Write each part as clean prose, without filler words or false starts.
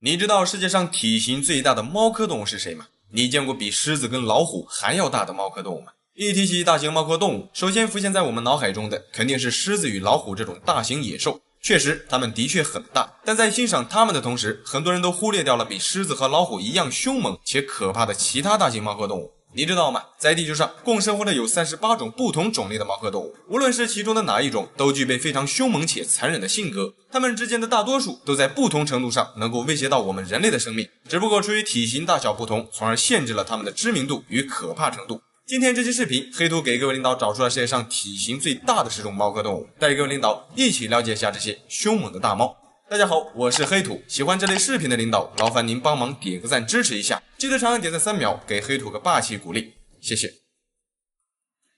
你知道世界上体型最大的猫科动物是谁吗？你见过比狮子跟老虎还要大的猫科动物吗？一提起大型猫科动物，首先浮现在我们脑海中的肯定是狮子与老虎这种大型野兽。确实，它们的确很大，但在欣赏它们的同时，很多人都忽略掉了比狮子和老虎一样凶猛且可怕的其他大型猫科动物。你知道吗？在地球上共生活的有38种不同种类的猫科动物，无论是其中的哪一种，都具备非常凶猛且残忍的性格。它们之间的大多数都在不同程度上能够威胁到我们人类的生命，只不过出于体型大小不同，从而限制了它们的知名度与可怕程度。今天这期视频，黑兔给各位领导找出了世界上体型最大的10种猫科动物，带各位领导一起了解一下这些凶猛的大猫。大家好，我是黑兔，喜欢这类视频的领导，劳烦您帮忙点个赞支持一下，记得长按点赞3秒，给黑兔个霸气鼓励，谢谢。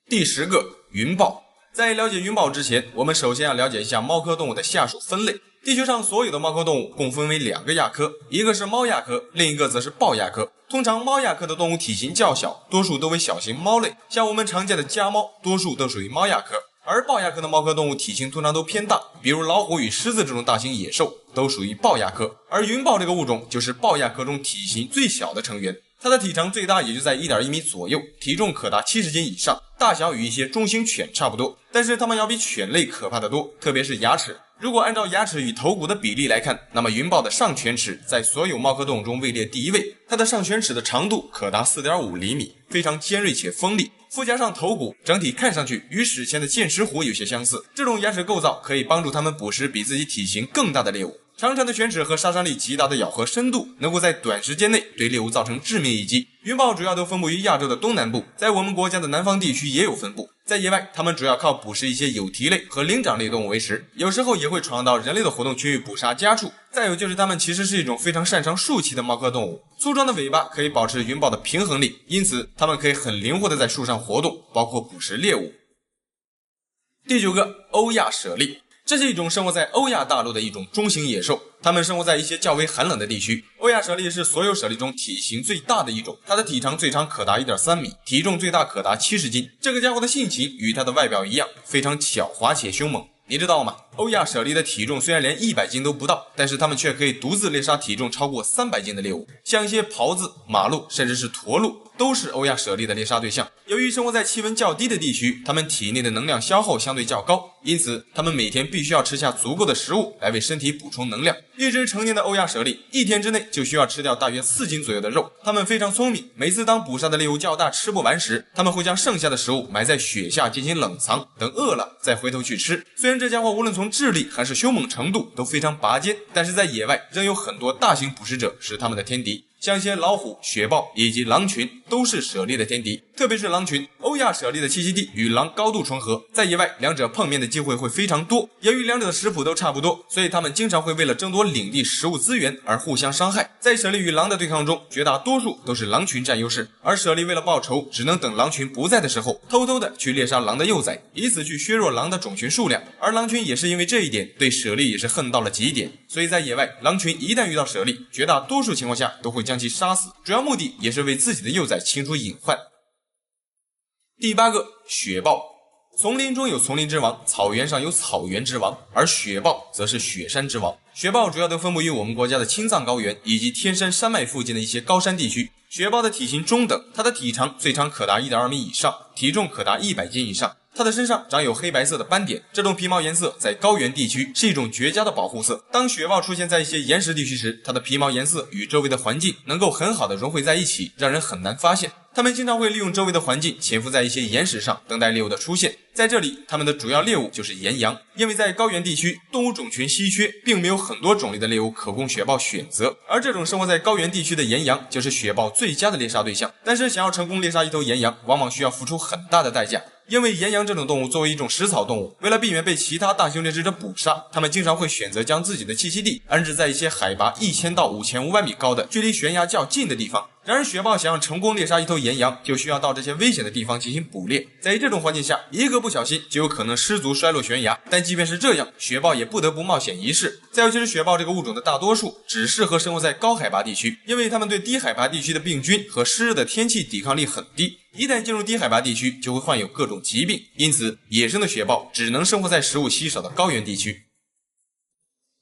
第10个，云豹。在了解云豹之前，我们首先要了解一下猫科动物的下属分类。地球上所有的猫科动物共分为2个亚科，一个是猫亚科，另一个则是豹亚科。通常猫亚科的动物体型较小，多数都为小型猫类，像我们常见的家猫，多数都属于猫亚科。而豹亚科的猫科动物体型通常都偏大，比如老虎与狮子这种大型野兽都属于豹亚科。而云豹这个物种就是豹亚科中体型最小的成员，它的体长最大也就在 1.1 米左右，体重可达70斤以上，大小与一些中型犬差不多，但是它们要比犬类可怕得多，特别是牙齿。如果按照牙齿与头骨的比例来看，那么云豹的上犬齿在所有猫科动物中位列第1位，它的上犬齿的长度可达 4.5 厘米，非常尖锐且锋利，附加上头骨，整体看上去与史前的剑齿虎有些相似。这种牙齿构造可以帮助它们捕食比自己体型更大的猎物。长长的犬齿和杀伤力极大的咬合深度，能够在短时间内对猎物造成致命一击。云豹主要都分布于亚洲的东南部，在我们国家的南方地区也有分布。在野外，它们主要靠捕食一些有蹄类和灵长类动物为食，有时候也会闯到人类的活动区域捕杀家畜。再有就是它们其实是一种非常擅长竖起的猫科动物，粗壮的尾巴可以保持云豹的平衡力，因此它们可以很灵活的在树上活动，包括捕食猎物。第9个，欧亚猞猁。这是一种生活在欧亚大陆的一种中型野兽，它们生活在一些较为寒冷的地区。欧亚猞猁是所有猞猁中体型最大的一种，它的体长最长可达 1.3 米，体重最大可达70斤。这个家伙的性情与它的外表一样，非常狡猾且凶猛。你知道吗？欧亚猞猁的体重虽然连100斤都不到，但是它们却可以独自猎杀体重超过300斤的猎物，像一些狍子、马鹿甚至是驼鹿都是欧亚猞猁的猎杀对象。由于生活在气温较低的地区，它们体内的能量消耗相对较高，因此它们每天必须要吃下足够的食物来为身体补充能量。一只成年的欧亚猞猁1天之内就需要吃掉大约4斤左右的肉。它们非常聪明，每次当捕杀的猎物较大吃不完时，它们会将剩下的食物埋在雪下进行冷藏，等饿了再回头去吃。虽然这家伙无论从智力还是凶猛程度都非常拔尖，但是在野外仍有很多大型捕食者是它们的天敌，像一些老虎、雪豹以及狼群都是猞猁的天敌，特别是狼群。欧亚猞猁的栖息地与狼高度重合，在野外两者碰面的机会会非常多。由于两者的食谱都差不多，所以它们经常会为了争夺领地食物资源而互相伤害。在猞猁与狼的对抗中，绝大多数都是狼群占优势，而猞猁为了报仇，只能等狼群不在的时候，偷偷的去猎杀狼的幼崽，以此去削弱狼的种群数量。而狼群也是因为这一点，对猞猁也是恨到了极点。所以在野外，狼群一旦遇到猞猁，绝大多数情况下都会将其杀死，主要目的也是为自己的幼崽清除隐患。第8个，雪豹。丛林中有丛林之王，草原上有草原之王，而雪豹则是雪山之王。雪豹主要都分布于我们国家的青藏高原以及天山山脉附近的一些高山地区。雪豹的体型中等，它的体长最长可达 1.2 米以上，体重可达100斤以上。它的身上长有黑白色的斑点，这种皮毛颜色在高原地区是一种绝佳的保护色。当雪豹出现在一些岩石地区时，它的皮毛颜色与周围的环境能够很好的融汇在一起，让人很难发现。它们经常会利用周围的环境潜伏在一些岩石上，等待猎物的出现。在这里，它们的主要猎物就是岩羊，因为在高原地区动物种群稀缺，并没有很多种类的猎物可供雪豹选择，而这种生活在高原地区的岩羊就是雪豹最佳的猎杀对象。但是想要成功猎杀一头岩羊，往往需要付出很大的代价。因为岩羊这种动物作为一种食草动物，为了避免被其他大型掠食者捕杀，它们经常会选择将自己的栖息地安置在一些海拔1000到5500米高的距离悬崖较近的地方。然而雪豹想要成功猎杀一头岩羊，就需要到这些危险的地方进行捕猎。在这种环境下，一个不小心就有可能失足摔落悬崖，但即便是这样，雪豹也不得不冒险一试。再尤其是雪豹这个物种的大多数只适合生活在高海拔地区，因为它们对低海拔地区的病菌和湿热的天气抵抗力很低，一旦进入低海拔地区就会患有各种疾病，因此野生的雪豹只能生活在食物稀少的高原地区。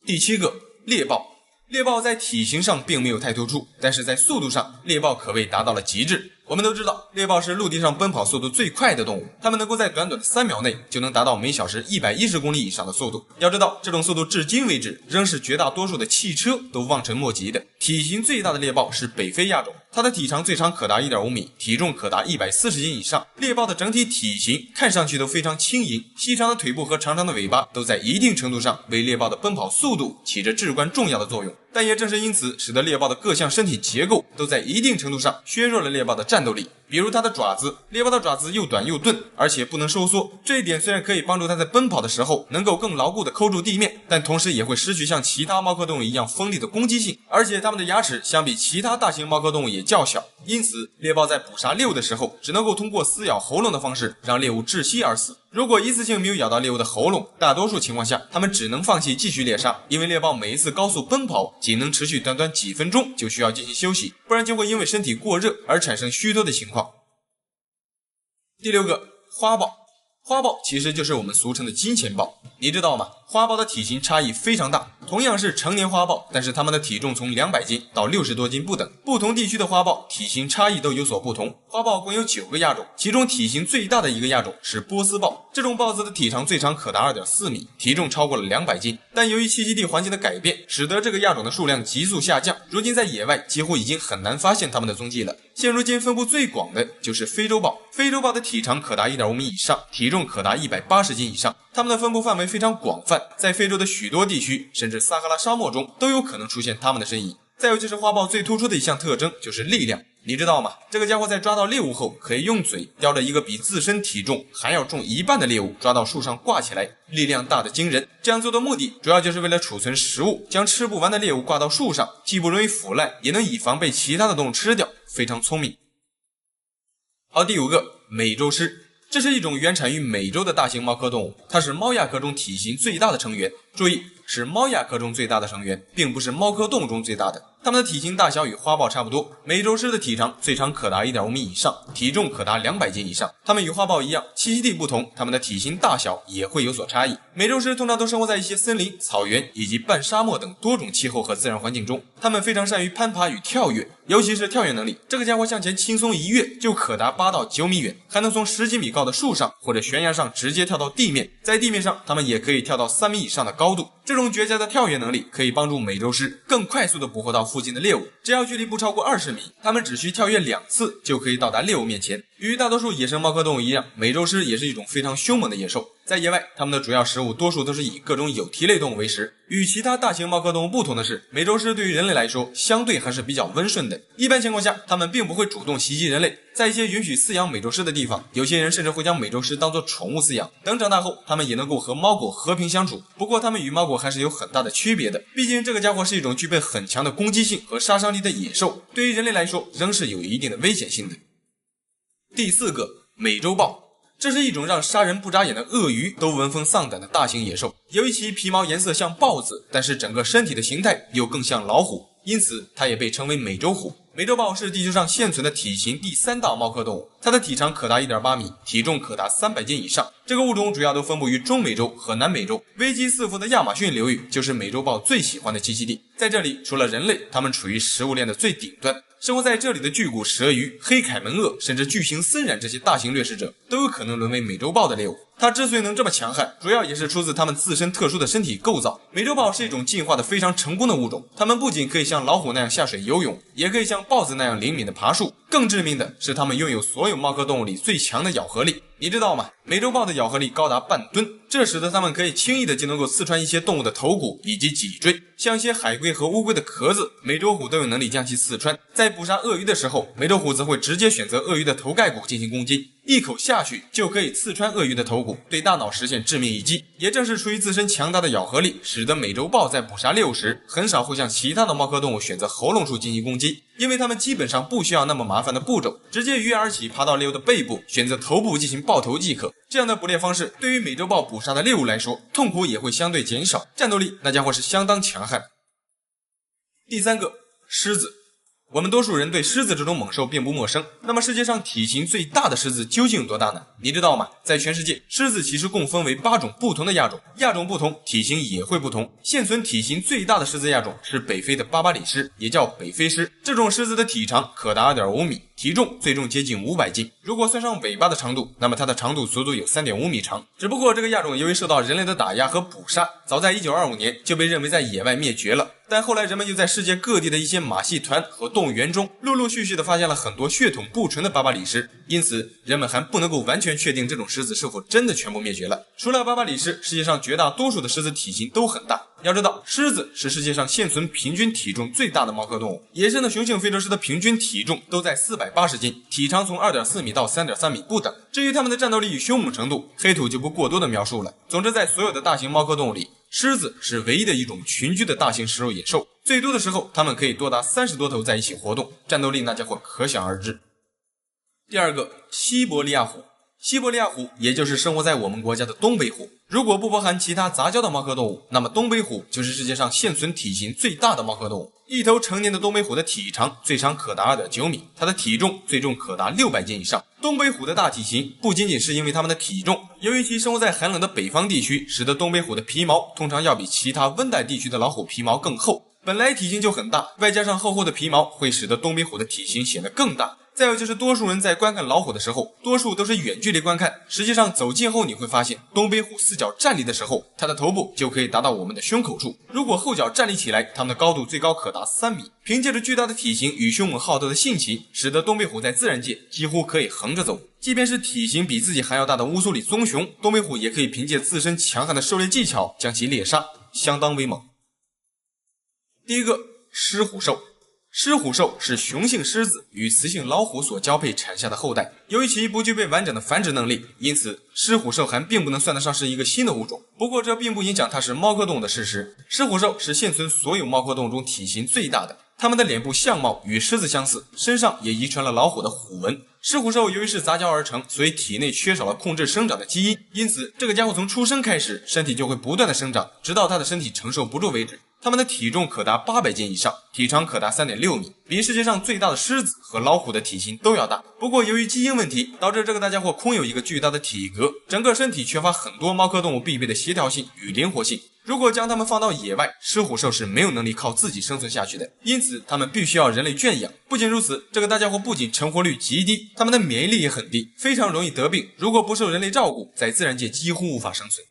第7个，猎豹。猎豹在体型上并没有太突出，但是在速度上，猎豹可谓达到了极致。我们都知道，猎豹是陆地上奔跑速度最快的动物，它们能够在短短的3秒内就能达到每小时110公里以上的速度。要知道，这种速度至今为止仍是绝大多数的汽车都望尘莫及的。体型最大的猎豹是北非亚种，它的体长最长可达 1.5 米，体重可达140斤以上。猎豹的整体体型看上去都非常轻盈，细长的腿部和长长的尾巴都在一定程度上为猎豹的奔跑速度起着至关重要的作用。但也正是因此，使得猎豹的各项身体结构都在一定程度上削弱了猎豹的战斗力。比如它的爪子，猎豹的爪子又短又钝，而且不能收缩，这一点虽然可以帮助它在奔跑的时候能够更牢固地扣住地面，但同时也会失去像其他猫科动物一样锋利的攻击性，而且它们的牙齿相比其他大型猫科动物也较小，因此猎豹在捕杀猎物的时候只能够通过撕咬喉咙的方式让猎物窒息而死。如果一次性没有咬到猎物的喉咙，大多数情况下它们只能放弃继续猎杀，因为猎豹每一次高速奔跑仅能持续短短几分钟就需要进行休息，不然就会因为身体过热而产生虚脱的情况。第6个，花豹。花豹其实就是我们俗称的金钱豹，你知道吗？花豹的体型差异非常大，同样是成年花豹，但是它们的体重从200斤到60多斤不等。不同地区的花豹体型差异都有所不同。花豹共有9个亚种，其中体型最大的一个亚种是波斯豹。这种豹子的体长最长可达 2.4 米，体重超过了200斤。但由于栖息地环境的改变，使得这个亚种的数量急速下降，如今在野外几乎已经很难发现它们的踪迹了。现如今分布最广的就是非洲豹。非洲豹的体长可达 1.5 米以上，体重可达180斤以上。它们的分布范围非常广泛，在非洲的许多地区，甚至撒哈拉沙漠中都有可能出现它们的身影。再有就是花豹最突出的一项特征就是力量，你知道吗？这个家伙在抓到猎物后，可以用嘴叼着一个比自身体重还要重1半的猎物抓到树上挂起来，力量大得惊人。这样做的目的主要就是为了储存食物，将吃不完的猎物挂到树上，既不容易腐烂，也能以防被其他的动物吃掉，非常聪明。好，第5个，美洲狮。这是一种原产于美洲的大型猫科动物，它是猫亚科中体型最大的成员。注意，是猫亚科中最大的成员，并不是猫科动物中最大的。它们的体型大小与花豹差不多。美洲狮的体长最长可达 1.5 米以上，体重可达200斤以上。它们与花豹一样，栖息地不同，它们的体型大小也会有所差异。美洲狮通常都生活在一些森林、草原以及半沙漠等多种气候和自然环境中。它们非常善于攀爬与跳跃，尤其是跳跃能力。这个家伙向前轻松一跃就可达8到9米远，还能从10几米高的树上或者悬崖上直接跳到地面。在地面上，它们也可以跳到3米以上的高度。这种绝佳的跳跃能力可以帮助美洲狮更快速地捕获到附近的猎物，只要距离不超过20米，它们只需跳跃2次就可以到达猎物面前。与大多数野生猫科动物一样，美洲狮也是一种非常凶猛的野兽。在野外，它们的主要食物多数都是以各种有蹄类动物为食。与其他大型猫科动物不同的是，美洲狮对于人类来说相对还是比较温顺的。一般情况下，它们并不会主动袭击人类。在一些允许饲养美洲狮的地方，有些人甚至会将美洲狮当作宠物饲养。等长大后，它们也能够和猫狗和平相处。不过，它们与猫狗还是有很大的区别的。毕竟，这个家伙是一种具备很强的攻击性和杀伤力的野兽，对于人类来说仍是有一定的危险性的。第4个，美洲豹。这是一种让杀人不眨眼的鳄鱼都闻风丧胆的大型野兽。由于其皮毛颜色像豹子，但是整个身体的形态又更像老虎，因此它也被称为美洲虎。美洲豹是地球上现存的体型第3大猫科动物，它的体长可达 1.8 米，体重可达300斤以上。这个物种主要都分布于中美洲和南美洲，危机四伏的亚马逊流域就是美洲豹最喜欢的栖息地。在这里，除了人类，它们处于食物链的最顶端。生活在这里的巨骨舌鱼、黑凯门鳄，甚至巨型森蚺这些大型掠食者都有可能沦为美洲豹的猎物。它之所以能这么强悍，主要也是出自它们自身特殊的身体构造。美洲豹是一种进化的非常成功的物种，它们不仅可以像老虎那样下水游泳，也可以像豹子那样灵敏的爬树。更致命的是，它们拥有所有猫科动物里最强的咬合力。你知道吗？美洲豹的咬合力高达半吨，这使得它们可以轻易的就能够刺穿一些动物的头骨以及脊椎，像一些海龟和乌龟的壳子，美洲虎都有能力将其刺穿。在捕杀鳄鱼的时候，美洲虎则会直接选择鳄鱼的头盖骨进行攻击，一口下去就可以刺穿鳄鱼的头骨，对大脑实现致命一击。也正是出于自身强大的咬合力，使得美洲豹在捕杀猎物时很少会像其他的猫科动物选择喉咙处进行攻击，因为它们基本上不需要那么麻烦的步骤，直接跃而起爬到猎物的背部，选择头部进行爆头即可。这样的捕猎方式对于美洲豹捕杀的猎物来说，痛苦也会相对减少，战斗力那家伙是相当强悍。第3个，狮子。我们多数人对狮子这种猛兽并不陌生，那么世界上体型最大的狮子究竟有多大呢？你知道吗？在全世界，狮子其实共分为8种不同的亚种，亚种不同，体型也会不同。现存体型最大的狮子亚种是北非的巴巴里狮，也叫北非狮。这种狮子的体长可达 2.5 米，体重最重接近500斤。如果算上尾巴的长度，那么它的长度足足有 3.5 米长。只不过这个亚种由于受到人类的打压和捕杀，早在1925年就被认为在野外灭绝了。但后来人们又在世界各地的一些马戏团和动物园中陆陆续续的发现了很多血统不纯的巴巴里狮，因此人们还不能够完全确定这种狮子是否真的全部灭绝了。除了巴巴里狮，世界上绝大多数的狮子体型都很大。要知道，狮子是世界上现存平均体重最大的猫科动物，野生的雄性非洲狮的平均体重都在480斤，体长从 2.4 米到 3.3 米不等。至于它们的战斗力与凶猛程度，黑土就不过多的描述了。总之，在所有的大型猫科动物里，狮子是唯一的一种群居的大型食肉野兽，最多的时候它们可以多达30多头在一起活动，战斗力那家伙可想而知。第二个，西伯利亚虎。西伯利亚虎也就是生活在我们国家的东北虎，如果不包含其他杂交的猫科动物，那么东北虎就是世界上现存体型最大的猫科动物。一头成年的东北虎的体长最长可达 2.9 米，它的体重最重可达600斤以上。东北虎的大体型不仅仅是因为它们的体重，由于其生活在寒冷的北方地区，使得东北虎的皮毛通常要比其他温带地区的老虎皮毛更厚，本来体型就很大，外加上厚厚的皮毛会使得东北虎的体型显得更大。再有就是多数人在观看老虎的时候，多数都是远距离观看，实际上走近后你会发现，东北虎四脚站立的时候，它的头部就可以达到我们的胸口处，如果后脚站立起来，它们的高度最高可达3米。凭借着巨大的体型与凶猛好斗的性情，使得东北虎在自然界几乎可以横着走。即便是体型比自己还要大的乌苏里棕熊，东北虎也可以凭借自身强悍的狩猎技巧将其猎杀，相当威猛。第一个，狮虎兽。狮虎兽是雄性狮子与雌性老虎所交配产下的后代，由于其不具备完整的繁殖能力，因此狮虎兽还并不能算得上是一个新的物种。不过这并不影响它是猫科动物的事实。狮虎兽是现存所有猫科动物中体型最大的，它们的脸部相貌与狮子相似，身上也遗传了老虎的虎纹。狮虎兽由于是杂交而成，所以体内缺少了控制生长的基因，因此这个家伙从出生开始，身体就会不断的生长，直到它的身体承受不住为止。它们的体重可达800斤以上，体长可达 3.6 米，比世界上最大的狮子和老虎的体型都要大。不过由于基因问题，导致这个大家伙空有一个巨大的体格，整个身体缺乏很多猫科动物必备的协调性与灵活性。如果将它们放到野外，狮虎兽是没有能力靠自己生存下去的，因此它们必须要人类圈养。不仅如此，这个大家伙不仅成活率极低，它们的免疫力也很低，非常容易得病，如果不受人类照顾，在自然界几乎无法生存。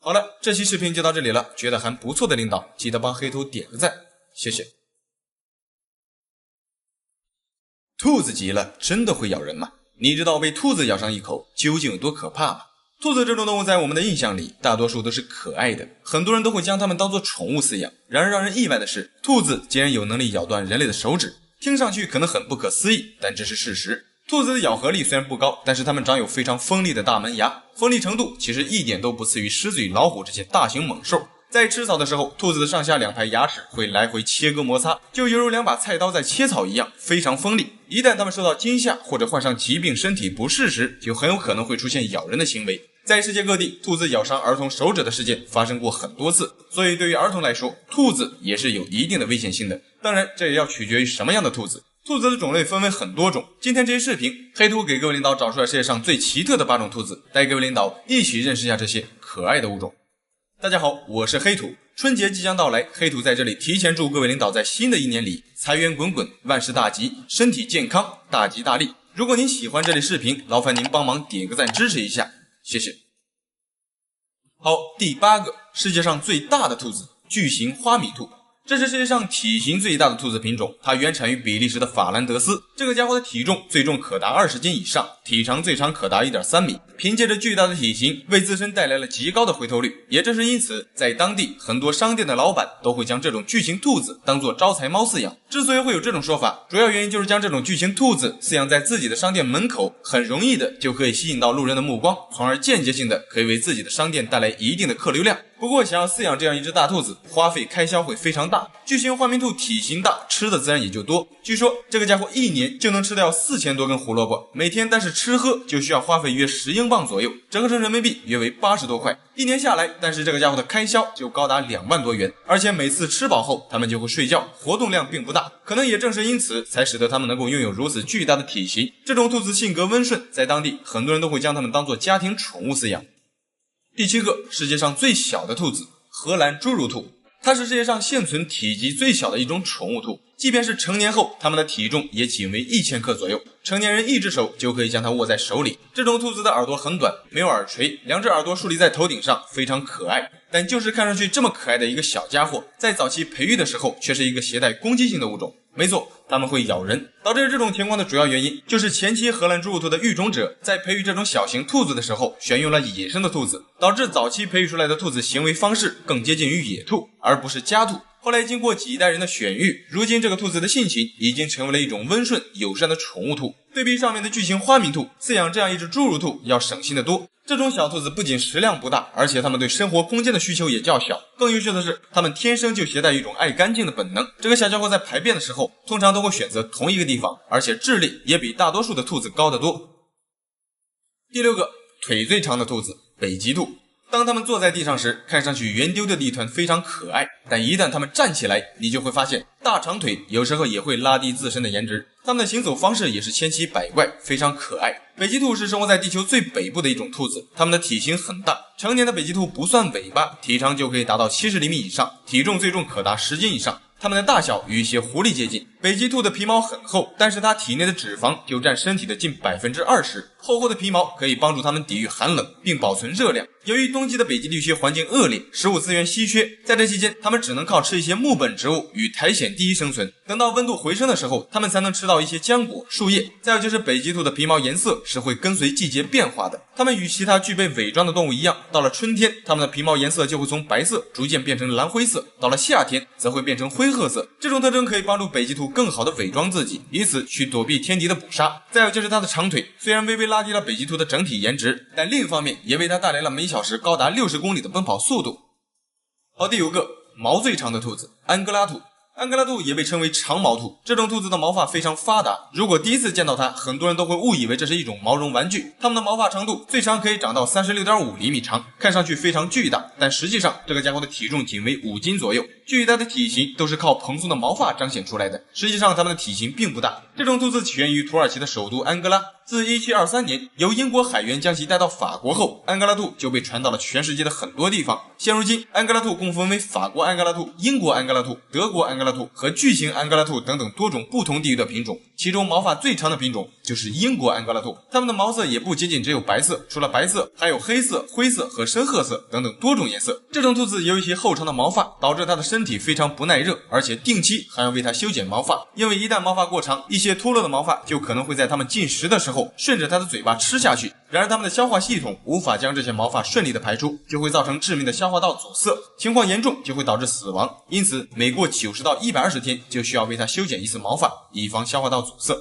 好了，这期视频就到这里了，觉得还不错的领导记得帮黑兔点个赞，谢谢。兔子急了真的会咬人吗？你知道被兔子咬上一口究竟有多可怕吗？兔子这种动物在我们的印象里大多数都是可爱的，很多人都会将它们当作宠物饲养。然而让人意外的是，兔子竟然有能力咬断人类的手指，听上去可能很不可思议，但这是事实。兔子的咬合力虽然不高，但是它们长有非常锋利的大门牙，锋利程度其实一点都不次于狮子与老虎这些大型猛兽。在吃草的时候，兔子的上下2排牙齿会来回切割摩擦，就犹如2把菜刀在切草一样，非常锋利。一旦它们受到惊吓或者患上疾病身体不适时，就很有可能会出现咬人的行为。在世界各地，兔子咬伤儿童手指的事件发生过很多次，所以对于儿童来说，兔子也是有一定的危险性的。当然，这也要取决于什么样的兔子。兔子的种类分为很多种，今天这期视频，黑兔给各位领导找出来世界上最奇特的8种兔子，带各位领导一起认识一下这些可爱的物种。大家好，我是黑兔。春节即将到来，黑兔在这里提前祝各位领导在新的一年里财源滚滚，万事大吉，身体健康，大吉大利。如果您喜欢这类视频，劳烦您帮忙点个赞支持一下，谢谢。好，第8个，世界上最大的兔子，巨型花米兔。这是世界上体型最大的兔子品种，它原产于比利时的法兰德斯。这个家伙的体重最重可达20斤以上，体长最长可达 1.3 米。凭借着巨大的体型，为自身带来了极高的回头率。也正是因此，在当地很多商店的老板都会将这种巨型兔子当作招财猫饲养。之所以会有这种说法，主要原因就是将这种巨型兔子饲养在自己的商店门口，很容易的就可以吸引到路人的目光，从而间接性的可以为自己的商店带来一定的客流量。不过想要饲养这样一只大兔子，花费开销会非常大。巨型花名兔体型大，吃的自然也就多。据说这个家伙一年就能吃掉4000多根胡萝卜，每天单是吃喝就需要花费约10英镑左右，折合成人民币约为80多块。一年下来，但是这个家伙的开销就高达2万多元，而且每次吃饱后他们就会睡觉，活动量并不大。可能也正是因此，才使得他们能够拥有如此巨大的体型。这种兔子性格温顺，在当地很多人都会将它们当作家庭宠物饲养。第7个，世界上最小的兔子——荷兰侏儒兔。它是世界上现存体积最小的一种宠物兔，即便是成年后，它们的体重也仅为1000克左右，成年人一只手就可以将它握在手里。这种兔子的耳朵很短，没有耳垂，2只耳朵竖立在头顶上，非常可爱。但就是看上去这么可爱的一个小家伙，在早期培育的时候，却是一个携带攻击性的物种。没错，它们会咬人。导致这种情况的主要原因，就是前期荷兰侏儒兔的育种者在培育这种小型兔子的时候，选用了野生的兔子，导致早期培育出来的兔子行为方式更接近于野兔，而不是家兔。后来经过几代人的选育，如今这个兔子的性情已经成为了一种温顺友善的宠物兔。对比上面的巨型花名兔，饲养这样一只侏儒兔要省心得多。这种小兔子不仅食量不大，而且它们对生活空间的需求也较小。更优秀的是，它们天生就携带一种爱干净的本能。这个小家伙在排便的时候，通常都会选择同一个地方，而且智力也比大多数的兔子高得多。第6个，腿最长的兔子——北极兔。当它们坐在地上时，看上去圆丢丢的一团非常可爱，但一旦它们站起来，你就会发现大长腿有时候也会拉低自身的颜值。它们的行走方式也是千奇百怪，非常可爱。北极兔是生活在地球最北部的一种兔子，它们的体型很大，成年的北极兔不算尾巴，体长就可以达到70厘米以上，体重最重可达10斤以上。它们的大小与一些狐狸接近。北极兔的皮毛很厚，但是它体内的脂肪就占身体的近 20%。厚厚的皮毛可以帮助它们抵御寒冷，并保存热量。由于冬季的北极地区环境恶劣，食物资源稀缺，在这期间，它们只能靠吃一些木本植物与苔藓第一生存。等到温度回升的时候，它们才能吃到一些浆果、树叶。再有就是北极兔的皮毛颜色是会跟随季节变化的。它们与其他具备伪装的动物一样，到了春天，它们的皮毛颜色就会从白色逐渐变成蓝灰色，到了夏天则会变成灰褐色。这种特征可以帮助北极兔更好的伪装自己，以此去躲避天敌的捕杀。再有就是它的长腿，虽然微微拉低了北极兔的整体颜值，但另一方面也为它带来了每小时高达60公里的奔跑速度。好，第5个，毛最长的兔子——安哥拉兔。安哥拉兔也被称为长毛兔，这种兔子的毛发非常发达，如果第一次见到它，很多人都会误以为这是一种毛绒玩具。它们的毛发长度最长可以长到 36.5 厘米长，看上去非常巨大，但实际上这个家伙的体重仅为5斤左右。巨大的体型都是靠蓬松的毛发彰显出来的，实际上它们的体型并不大。这种兔子起源于土耳其的首都安哥拉，自1723年由英国海员将其带到法国后，安哥拉兔就被传到了全世界的很多地方。现如今，安哥拉兔共分为法国安哥拉兔、英国安哥拉兔、德国安哥拉兔和巨型安哥拉兔等等多种不同地域的品种，其中毛发最长的品种就是英国安哥拉兔。它们的毛色也不仅仅只有白色，除了白色，还有黑色、灰色和深褐色等等多种颜色。这种兔子由于其厚长的毛发，导致它的身体非常不耐热，而且定期还要为它修剪毛发，因为一旦毛发过长，一些脱落的毛发就可能会在它们进食的时候顺着它的嘴巴吃下去。然而它们的消化系统无法将这些毛发顺利的排出，就会造成致命的消化道阻塞，情况严重就会导致死亡。因此每过90到120天就需要为它修剪一次毛发，以防消化道阻塞。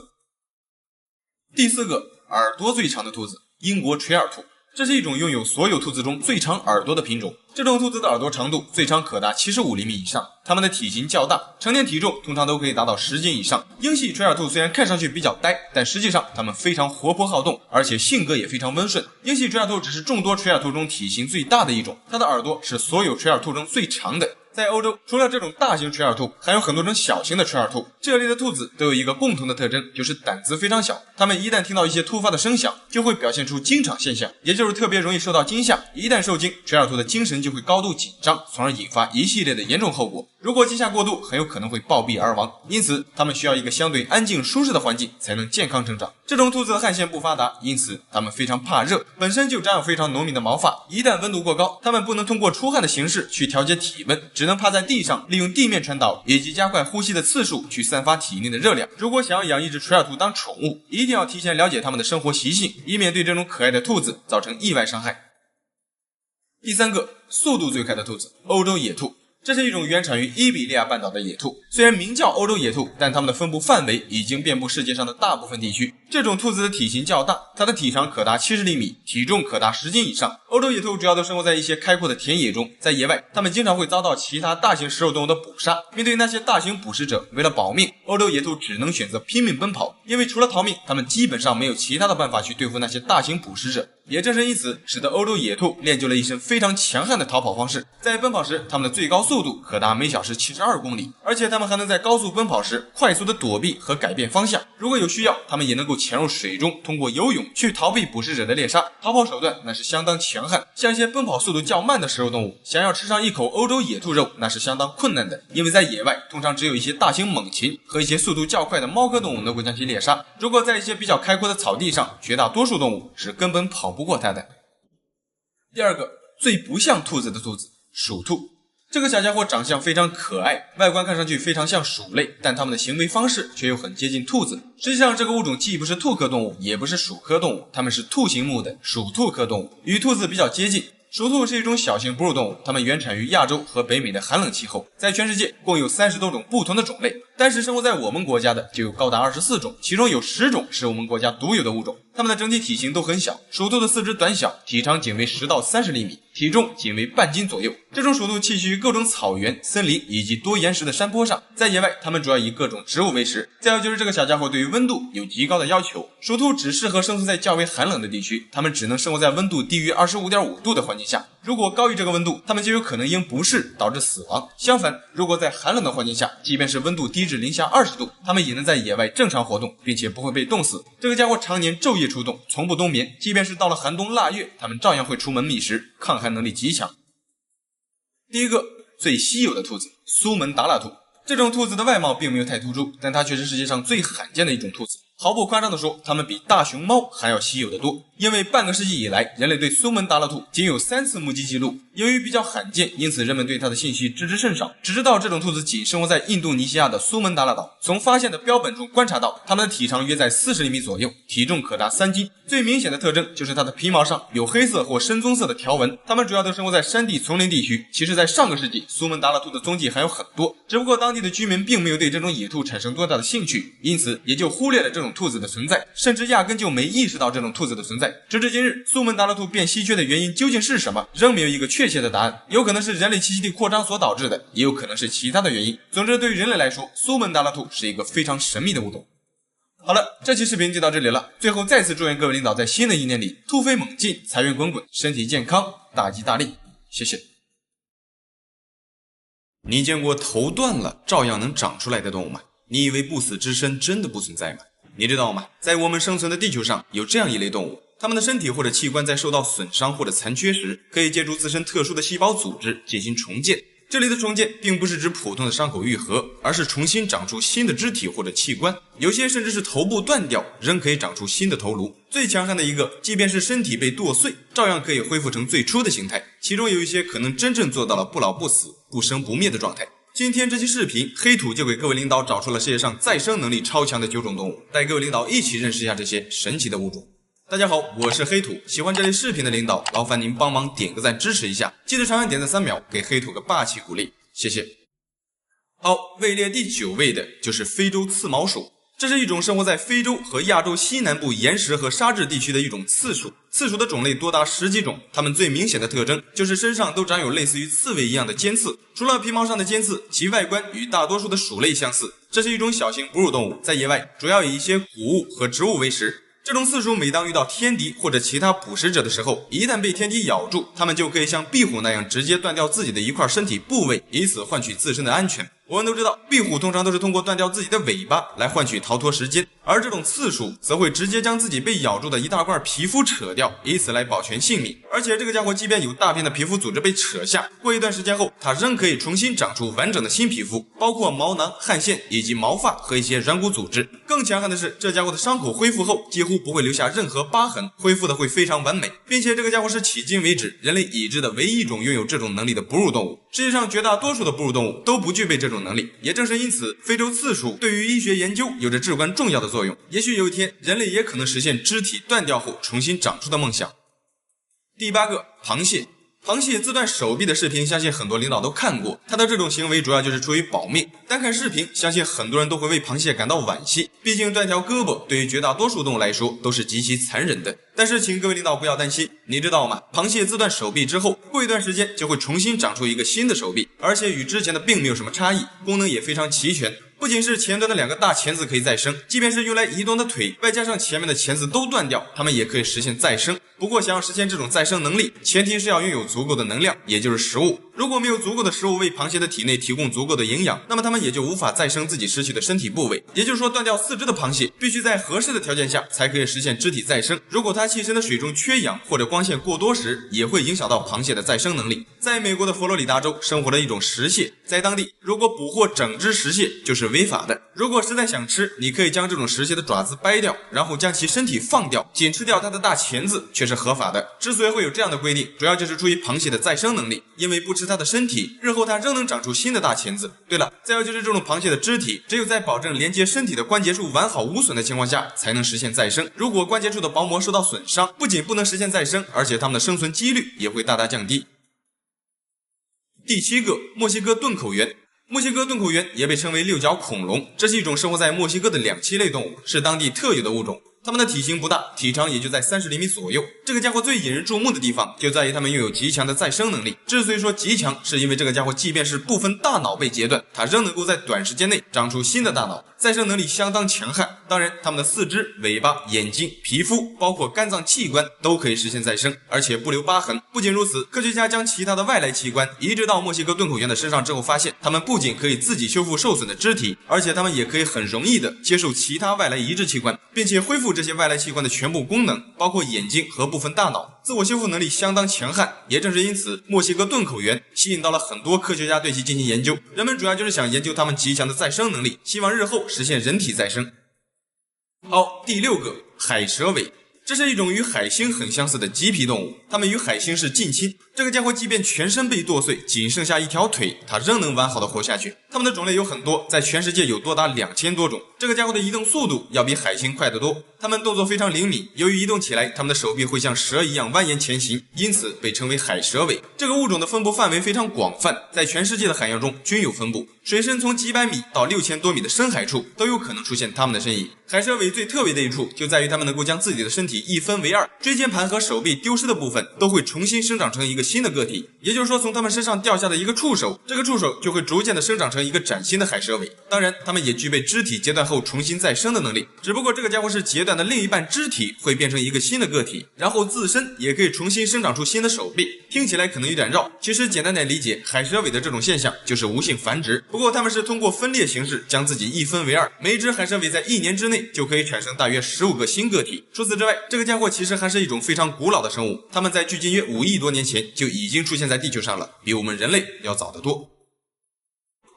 第4个，耳朵最长的兔子——英国垂耳兔。这是一种拥有所有兔子中最长耳朵的品种。这种兔子的耳朵长度最长可达75厘米以上，它们的体型较大，成年体重通常都可以达到10斤以上。英系垂耳兔虽然看上去比较呆，但实际上它们非常活泼好动，而且性格也非常温顺。英系垂耳兔只是众多垂耳兔中体型最大的一种，它的耳朵是所有垂耳兔中最长的。在欧洲，除了这种大型垂耳兔，还有很多种小型的垂耳兔。这类的兔子都有一个共同的特征，就是胆子非常小。它们一旦听到一些突发的声响，就会表现出惊场现象，也就是特别容易受到惊吓。一旦受惊，垂耳兔的精神就会高度紧张，从而引发一系列的严重后果。如果惊吓过度，很有可能会暴毙而亡。因此，它们需要一个相对安静舒适的环境，才能健康成长。这种兔子的汗腺不发达，因此它们非常怕热，本身就长有非常浓密的毛发。一旦温度过高，它们不能通过出汗的形式去调节体温，只能趴在地上，利用地面传导以及加快呼吸的次数去散发体内的热量。如果想要养一只垂耳兔当宠物，一定要提前了解它们的生活习性，以免对这种可爱的兔子造成意外伤害。第3个，速度最快的兔子——欧洲野兔。这是一种原产于伊比利亚半岛的野兔，虽然名叫欧洲野兔，但它们的分布范围已经遍布世界上的大部分地区。这种兔子的体型较大，它的体长可达70厘米，体重可达10斤以上。欧洲野兔主要都生活在一些开阔的田野中，在野外，它们经常会遭到其他大型食肉动物的捕杀。面对那些大型捕食者，为了保命，欧洲野兔只能选择拼命奔跑，因为除了逃命，它们基本上没有其他的办法去对付那些大型捕食者。也正是因此，使得欧洲野兔练就了一身非常强悍的逃跑方式。在奔跑时，它们的最高速度可达每小时72公里，而且它们还能在高速奔跑时快速的躲避和改变方向。如果有需要，它们也能够潜入水中，通过游泳去逃避捕食者的猎杀。逃跑手段那是相当强悍，像一些奔跑速度较慢的食肉动物，想要吃上一口欧洲野兔肉，那是相当困难的，因为在野外通常只有一些大型猛禽和一些速度较快的猫科动物能够将其猎杀。如果在一些比较开阔的草地上，绝大多数动物是根本跑不过它的。第二个，最不像兔子的兔子，鼠兔。这个小家伙长相非常可爱，外观看上去非常像鼠类，但它们的行为方式却又很接近兔子。实际上，这个物种既不是兔科动物，也不是鼠科动物，它们是兔形目的鼠兔科动物，与兔子比较接近。鼠兔是一种小型哺乳动物，它们原产于亚洲和北美的寒冷气候，在全世界共有30多种不同的种类，但是生活在我们国家的就有高达24种，其中有10种是我们国家独有的物种。它们的整体体型都很小，鼠兔的四肢短小，体长仅为10到30厘米，体重仅为半斤左右。这种鼠兔栖息于各种草原、森林以及多岩石的山坡上，在野外它们主要以各种植物为食。再有就是这个小家伙对于温度有极高的要求，鼠兔只适合生存在较为寒冷的地区，它们只能生活在温度低于 25.5 度的环境下，如果高于这个温度，它们就有可能因不适导致死亡。相反，如果在寒冷的环境下，即便是温度低至零下20度，它们也能在野外正常活动，并且不会被冻死。这个家伙常年昼夜出动，从不冬眠，即便是到了寒冬腊月，它们照样会出门觅食，抗寒能力极强。第一个，最稀有的兔子，苏门答腊兔。这种兔子的外貌并没有太突出，但它却是世界上最罕见的一种兔子。毫不夸张地说，它们比大熊猫还要稀有得多。因为半个世纪以来，人类对苏门答腊兔仅有3次目击记录。由于比较罕见，因此人们对它的信息知之甚少，只知道这种兔子仅生活在印度尼西亚的苏门答腊岛。从发现的标本中观察到，它们的体长约在40厘米左右，体重可达3斤。最明显的特征就是它的皮毛上有黑色或深棕色的条纹。它们主要都生活在山地丛林地区。其实在上个世纪，苏门答腊兔的踪迹还有很多，只不过当地的居民并没有对这种野兔产生多大的兴趣，因此也就忽略了这种兔子的存在，甚至压根就没意识到这种兔子的存在。直至今日，苏门答腊兔变稀缺的原因究竟是什么，仍没有一个确切的答案。有可能是人类栖息地扩张所导致的，也有可能是其他的原因。总之，对于人类来说，苏门答腊兔是一个非常神秘的物种。好了，这期视频就到这里了。最后再次祝愿各位领导在新的一年里突飞猛进，财源滚滚，身体健康，大吉大利。谢谢。你见过头断了照样能长出来的动物吗？你以为不死之身真的不存在吗？你知道吗？在我们生存的地球上，有这样一类动物，它们的身体或者器官在受到损伤或者残缺时，可以借助自身特殊的细胞组织进行重建。这里的重建并不是指普通的伤口愈合，而是重新长出新的肢体或者器官，有些甚至是头部断掉，仍可以长出新的头颅。最强悍的一个，即便是身体被剁碎，照样可以恢复成最初的形态，其中有一些可能真正做到了不老不死、不生不灭的状态。今天这期视频，黑土就给各位领导找出了世界上再生能力超强的9种动物，带各位领导一起认识一下这些神奇的物种。大家好，我是黑土，喜欢这类视频的领导，劳烦您帮忙点个赞支持一下，记得长按点赞3秒，给黑土个霸气鼓励，谢谢。好，位列第9位的就是非洲刺毛鼠。这是一种生活在非洲和亚洲西南部岩石和沙质地区的一种刺鼠。刺鼠的种类多达10几种，它们最明显的特征就是身上都长有类似于刺猬一样的尖刺。除了皮毛上的尖刺，其外观与大多数的鼠类相似。这是一种小型哺乳动物，在野外主要以一些谷物和植物为食。这种刺鼠每当遇到天敌或者其他捕食者的时候，一旦被天敌咬住，它们就可以像壁虎那样直接断掉自己的一块身体部位，以此换取自身的安全。我们都知道，壁虎通常都是通过断掉自己的尾巴来换取逃脱时间，而这种刺鼠则会直接将自己被咬住的一大块皮肤扯掉，以此来保全性命。而且这个家伙即便有大片的皮肤组织被扯下，过一段时间后，它仍可以重新长出完整的新皮肤，包括毛囊、汗腺以及毛发和一些软骨组织。更强悍的是，这家伙的伤口恢复后几乎不会留下任何疤痕，恢复的会非常完美，并且这个家伙是迄今为止人类已知的唯一一种拥有这种能力的哺乳动物。世界上绝大多数的哺乳动物都不具备这种能力，也正是因此，非洲刺鼠对于医学研究有着至关重要的作用。也许有一天，人类也可能实现肢体断掉后重新长出的梦想。第8个，螃蟹。螃蟹自断手臂的视频，相信很多领导都看过。它的这种行为主要就是出于保命。单看视频，相信很多人都会为螃蟹感到惋惜。毕竟断条胳膊对于绝大多数动物来说都是极其残忍的。但是请各位领导不要担心，你知道吗？螃蟹自断手臂之后，过一段时间就会重新长出一个新的手臂，而且与之前的并没有什么差异，功能也非常齐全。不仅是前端的2个大钳子可以再生，即便是用来移动的腿，外加上前面的钳子都断掉，它们也可以实现再生。不过想要实现这种再生能力，前提是要拥有足够的能量，也就是食物。如果没有足够的食物为螃蟹的体内提供足够的营养，那么它们也就无法再生自己失去的身体部位。也就是说，断掉4肢的螃蟹必须在合适的条件下才可以实现肢体再生。如果它栖身的水中缺氧或者光线过多时，也会影响到螃蟹的再生能力。在美国的佛罗里达州生活的一种石蟹，在当地如果捕获整只石蟹就是违法的。如果实在想吃，你可以将这种石蟹的爪子掰掉，然后将其身体放掉，仅吃掉它的大钳子却是合法的。之所以会有这样的规定，主要就是出于螃蟹的再生能力，因为不吃它的身体，日后它仍能长出新的大钳子。对了，再有就是这种螃蟹的肢体，只有在保证连接身体的关节处完好无损的情况下，才能实现再生。如果关节处的薄膜受到损伤，不仅不能实现再生，而且它们的生存几率也会大大降低。第7个，墨西哥盾口螈。墨西哥盾口螈也被称为6角恐龙，这是一种生活在墨西哥的两栖类动物，是当地特有的物种。它们的体型不大，体长也就在30厘米左右。这个家伙最引人注目的地方就在于它们拥有极强的再生能力。之所以说极强，是因为这个家伙即便是部分大脑被截断，它仍能够在短时间内长出新的大脑，再生能力相当强悍。当然，它们的4肢、尾巴、眼睛、皮肤，包括肝脏器官都可以实现再生，而且不留疤痕。不仅如此，科学家将其他的外来器官移植到墨西哥盾口螈的身上之后，发现它们不仅可以自己修复受损的肢体，而且它们也可以很容易的接受其他外来移植器官，并且恢复这些外来器官的全部功能，包括眼睛和部分大脑，自我修复能力相当强悍。也正是因此，墨西哥盾口螈吸引到了很多科学家对其进行研究。人们主要就是想研究它们极强的再生能力，希望日后实现人体再生。好，第6个，海蛇尾。这是一种与海星很相似的棘皮动物，它们与海星是近亲。这个家伙即便全身被剁碎，仅剩下一条腿，它仍能完好的活下去。它们的种类有很多，在全世界有多达2000多种。这个家伙的移动速度要比海星快得多，它们动作非常灵敏，由于移动起来，它们的手臂会像蛇一样蜿蜒前行，因此被称为海蛇尾。这个物种的分布范围非常广泛，在全世界的海洋中均有分布，水深从几百米到6000多米的深海处都有可能出现它们的身影。海蛇尾最特别的一处就在于它们能够将自己的身体一分为2，椎间盘和手臂丢失的部分都会重新生长成一个新的个体，也就是说，从它们身上掉下的一个触手，这个触手就会逐渐的生长成一个崭新的海蛇尾。当然，它们也具备肢体截断后重新再生的能力，只不过这个家伙是截断的另一半肢体会变成一个新的个体，然后自身也可以重新生长出新的手臂。听起来可能有点绕，其实简单点理解，海蛇尾的这种现象就是无性繁殖。不过它们是通过分裂形式将自己一分为2，每一只海蛇尾在1年之内就可以产生大约15个新个体。除此之外，这个家伙其实还是一种非常古老的生物，它们在距今约5亿多年前就已经出现在地球上了，比我们人类要早得多。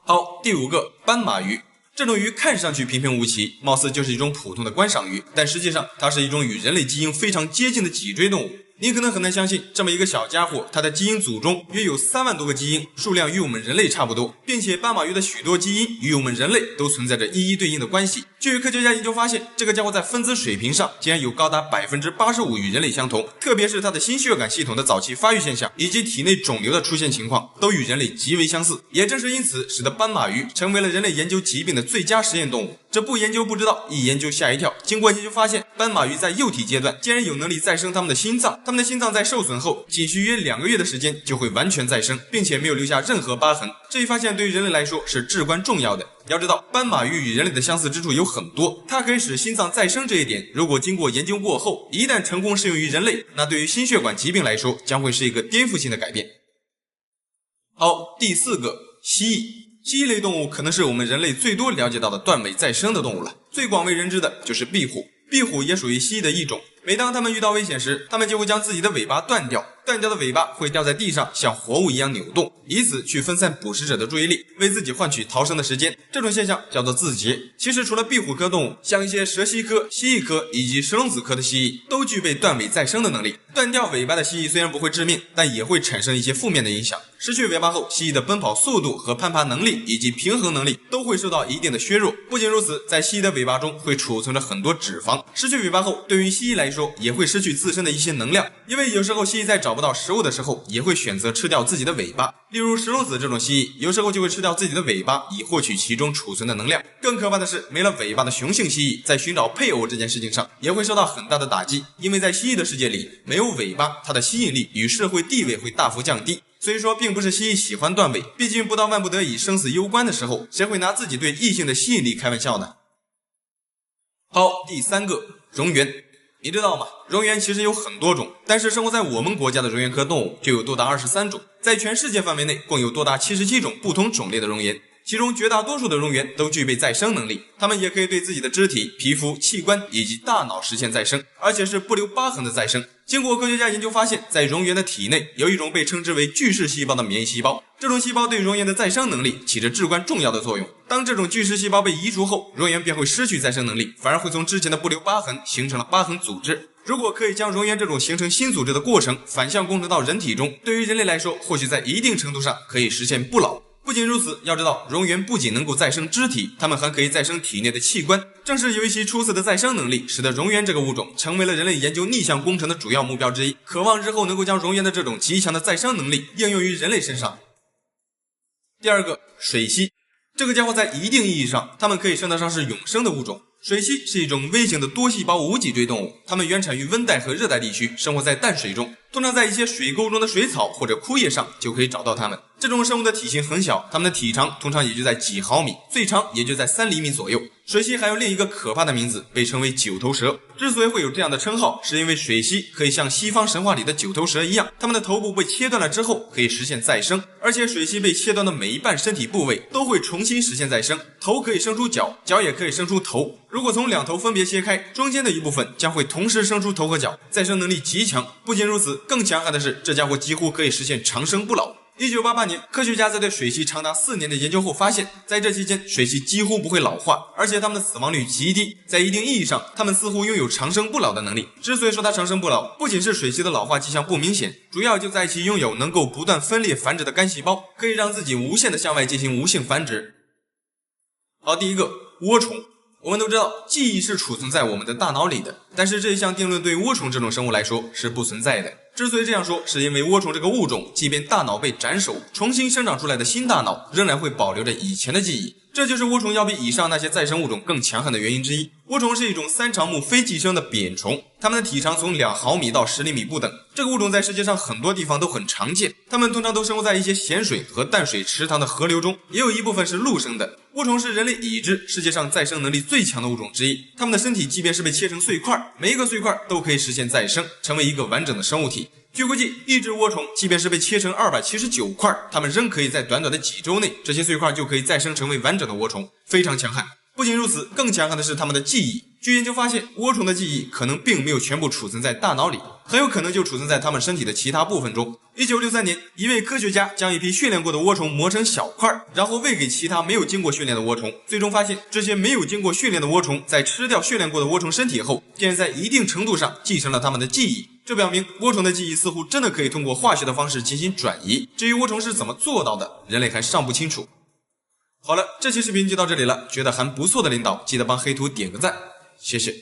好，第5个，斑马鱼。这种鱼看上去平平无奇，貌似就是一种普通的观赏鱼，但实际上它是一种与人类基因非常接近的脊椎动物。你可能很难相信，这么一个小家伙，它的基因组中约有3万多个基因，数量与我们人类差不多，并且斑马鱼的许多基因与我们人类都存在着一一对应的关系。据科学家研究发现，这个家伙在分子水平上竟然有高达 85% 与人类相同，特别是它的心血管系统的早期发育现象以及体内肿瘤的出现情况都与人类极为相似。也正是因此，使得斑马鱼成为了人类研究疾病的最佳实验动物。这不研究不知道，一研究吓一跳。经过研究发现，斑马鱼在幼体阶段竟然有能力再生它们的心脏，它们的心脏在受损后仅需约2个月的时间就会完全再生，并且没有留下任何疤痕。这一发现对于人类来说是至关重要的。要知道，斑马鱼与人类的相似之处有很多，它可以使心脏再生这一点，如果经过研究过后，一旦成功适用于人类，那对于心血管疾病来说将会是一个颠覆性的改变。好，第4个，蜥蜴。蜥蜴类动物可能是我们人类最多了解到的断尾再生的动物了，最广为人知的就是壁虎。壁虎也属于蜥蜴的一种，每当它们遇到危险时，它们就会将自己的尾巴断掉，断掉的尾巴会掉在地上，像活物一样扭动，以此去分散捕食者的注意力，为自己换取逃生的时间。这种现象叫做自劫。其实除了壁虎科动物，像一些蛇蜥科、蜥蜴科以及蛇龙子科的蜥蜴都具备断尾再生的能力。断掉尾巴的蜥蜴虽然不会致命，但也会产生一些负面的影响。失去尾巴后，蜥蜴的奔跑速度和攀爬能力以及平衡能力都会受到一定的削弱。不仅如此，在蜥蜴的尾巴中会储存着很多脂肪，失去尾巴后，对于蜥蜴来说也会失去自身的一些能量，因为有时候蜥蜴在找不到食物的时候，也会选择吃掉自己的尾巴。例如石龙子这种蜥蜴，有时候就会吃掉自己的尾巴，以获取其中储存的能量。更可怕的是，没了尾巴的雄性蜥蜴，在寻找配偶这件事情上，也会受到很大的打击。因为在蜥蜴的世界里，没有尾巴，它的吸引力与社会地位会大幅降低。所以说，并不是蜥蜴喜欢断尾，毕竟不到万不得已、生死攸关的时候，谁会拿自己对异性的吸引力开玩笑呢？好，第3个，蝾螈。你知道吗？蝾螈其实有很多种，但是生活在我们国家的蝾螈科动物就有多达23种，在全世界范围内共有多达77种不同种类的蝾螈，其中绝大多数的蝾螈都具备再生能力，它们也可以对自己的肢体、皮肤、器官以及大脑实现再生，而且是不留疤痕的再生。经过科学家研究发现，在蝾螈的体内有一种被称之为巨噬细胞的免疫细胞，这种细胞对蝾螈的再生能力起着至关重要的作用。当这种巨噬细胞被移除后，蝾螈便会失去再生能力，反而会从之前的不留疤痕形成了疤痕组织。如果可以将蝾螈这种形成新组织的过程反向工程到人体中，对于人类来说，或许在一定程度上可以实现不老。不仅如此，要知道蝾螈不仅能够再生肢体，它们还可以再生体内的器官。正是由于其出色的再生能力，使得蝾螈这个物种成为了人类研究逆向工程的主要目标之一，渴望日后能够将蝾螈的这种极强的再生能力应用于人类身上。第2个，水螅。这个家伙在一定意义上，它们可以称得上是永生的物种。水螅是一种微型的多细胞无脊椎动物，它们原产于温带和热带地区，生活在淡水中，通常在一些水沟中的水草或者枯叶上就可以找到它们。这种生物的体型很小，它们的体长通常也就在几毫米，最长也就在3厘米左右。水螅还有另一个可怕的名字，被称为9头蛇。之所以会有这样的称号，是因为水螅可以像西方神话里的9头蛇一样，它们的头部被切断了之后可以实现再生，而且水螅被切断的每一半身体部位都会重新实现再生，头可以生出脚，脚也可以生出头。如果从2头分别切开，中间的一部分将会同时生出头和脚，再生能力极强。不仅如此，更强悍的是，这家伙几乎可以实现长生不老。1988年，科学家在对水螅长达4年的研究后发现，在这期间，水螅几乎不会老化，而且它们的死亡率极低。在一定意义上，它们似乎拥有长生不老的能力。之所以说它长生不老，不仅是水螅的老化迹象不明显，主要就在其拥有能够不断分裂繁殖的干细胞，可以让自己无限的向外进行无性繁殖。好，第1个，涡虫。我们都知道，记忆是储存在我们的大脑里的，但是这一项定论对涡虫这种生物来说是不存在的。之所以这样说，是因为涡虫这个物种，即便大脑被斩首，重新生长出来的新大脑仍然会保留着以前的记忆。这就是涡虫要比以上那些再生物种更强悍的原因之一。涡虫是一种3长目非寄生的扁虫，它们的体长从2毫米到10厘米不等。这个物种在世界上很多地方都很常见，它们通常都生活在一些咸水和淡水池塘的河流中，也有一部分是陆生的。涡虫是人类已知世界上再生能力最强的物种之一，它们的身体即便是被切成碎块，每一个碎块都可以实现再生，成为一个完整的生物体。据估计，一只涡虫即便是被切成279块，它们仍可以在短短的几周内，这些碎块就可以再生成为完整的涡虫，非常强悍。不仅如此，更强悍的是它们的记忆。据研究发现，涡虫的记忆可能并没有全部储存在大脑里，很有可能就储存在它们身体的其他部分中。1963年，一位科学家将一批训练过的涡虫磨成小块，然后喂给其他没有经过训练的涡虫，最终发现这些没有经过训练的涡虫在吃掉训练过的涡虫身体后，竟然在一定程度上继承了它们的记忆。这表明涡虫的记忆似乎真的可以通过化学的方式进行转移。至于涡虫是怎么做到的，人类还尚不清楚。好了，这期视频就到这里了，觉得还不错的领导记得帮黑图点个赞，谢谢。